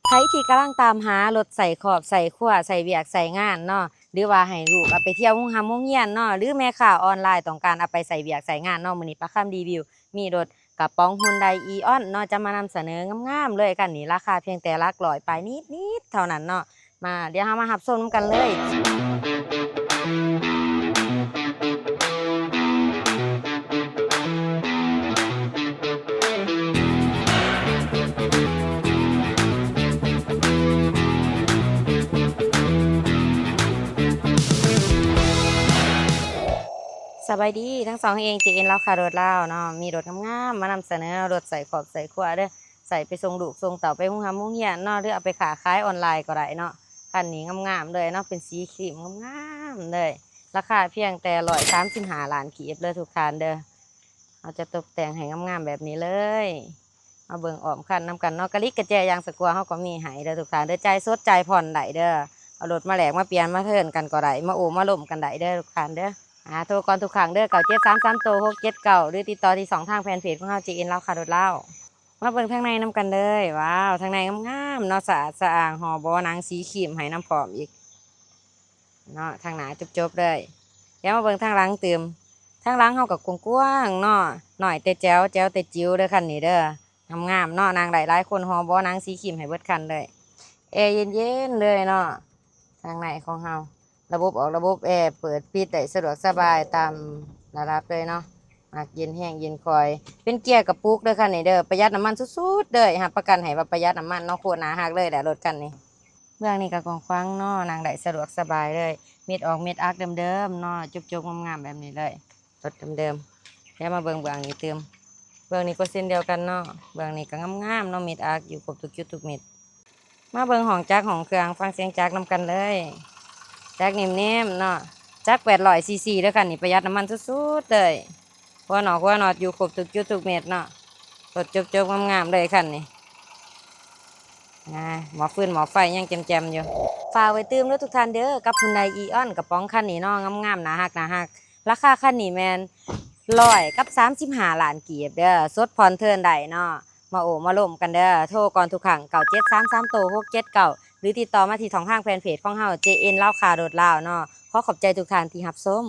ใครที่กำลังตามหารถใส่ขอบใส่ขั้วใส่เวียกใส่งานเนาะหรือว่าให้ลูกเอาไปเที่ยวโรงหำโรงเรียนเนาะหรือแม่ค้าออนไลน์ต้องการเอาไปใส่เวียกใส่งานเนาะมื้อนี้ปลาค่ำรีวิวมีรถกระป๋อง Hyundai Eon เนาะจะมานำเสนองามๆเลยคันนี้ราคาเพียงแต่หลักร้อยปลายนิดๆเท่านั้นเนาะมาเดี๋ยวเรามารับชมกันเลย สบายดีทั้งสองเอง JN เล่าค่ะรถเล่าเนาะมีรถงามๆมานำเสนอรถใส่ขอบใส่ขั้วเด้อใส่ไปส่งลูกส่งเต่าไปหุ้งหำหุ้งเหียนเนาะหรือเอาไปขายออนไลน์ก็ได้เนาะคันนี้งามๆเลยเนาะเป็นสีครีมงามๆเลยราคาเพียงแต่135 ล้านกีบเลยทุกคันเด้อเราจะตกแต่งให้งามๆแบบนี้เลยมาเบิ่งออมคันนำกันเนาะกะลิกกระแจยางสกัวเขาก็มีให้เด้อทุกคันเด้อใจสดใจผ่อนได้เด้อเอารถมาแหลกมาเปลี่ยนมาเทิร์นกันก็ได้มาโอมาล่มกันได้เด้อทุกคันเด้อ โทรก่อนทุกครั้งเด้อ9733โต679หรือติดต่อที่2 ทางแฟนเพจของเรา JN เล่าค่ะรถเล่ามาเบิ่งทางในน้ำกันเลยว้าวทางในงามๆเนาะสะอาดสะอ้างห่อบอหนังสีครีมให้น้ำผอมอีกเนาะทางหนาจบๆเลยเดี๋ยวมาเบิ่งทางหลังเติมทางหลังเฮากับกว้างๆเนาะหน่อยแต่แจ๋วแจ๋วแต่จิ๋วเด้อคันนี้เด้องามๆเนาะนางหลายๆคนห่อบอหนังสีครีมให้เบิดคันเลยแอร์เย็นๆเลยเนาะทางในของเฮา ระบบออกระบบแอร์เปิดปิดได้สะดวกสบายตามระดับเลยเนาะมากเย็นแห้งเย็นคอยเป็นเกียร์กระปุกเด้อคันนี้เด้อประหยัดน้ำมันสุดๆเด้อฮะประกันให้ว่าประหยัดน้ำมันเนาะโคตรหนาหักเลยแหละรถคันนี้เบื้องนี้ก็กว้างๆเนาะนั่งได้สะดวกสบายเลยเม็ดออกเม็ดอักเดิมๆเนาะจุกๆงามๆแบบนี้เลยรถเดิมๆแล้วมาเบื้องนี้เติมเบื้องนี้ก็เส้นเดียวกันเนาะเบื้องนี้ก็งามๆเนาะเม็ดอักอยู่ครบทุกจุดทุกเม็ดมาเบื้องห้องจักรห้องเครื่องฟังเสียงจักรนำกันเลยจักรนิ่มๆเนาะ จัก800 ซีซีแล้วกันนี่ประหยัดน้ำมันสุดๆเลยหัวหนอกอยู่ครบทุกจุดทุกเม็ดเนาะรถจบๆงามๆเลยคันนี่หมอฟืนหมอไฟยังแจมๆอยู่ฝากไว้ตื้มแล้วทุกท่านเด้อกับHyundai Eon กระป๋องคันนี้เนาะงามๆหนาหักราคาคันนี้แมน135 ล้านกีบเด้อสดผ่อนเทิร์นได้เนาะมาโอมาล่มกันเด้อโทรก่อนทุกครั้ง9733โต679หรือติดต่อมาที่ช่องทางแฟนเพจของเฮา JN เล่าข่าวโดดลาวเนาะขอขอบใจทุกท่านที่รับชม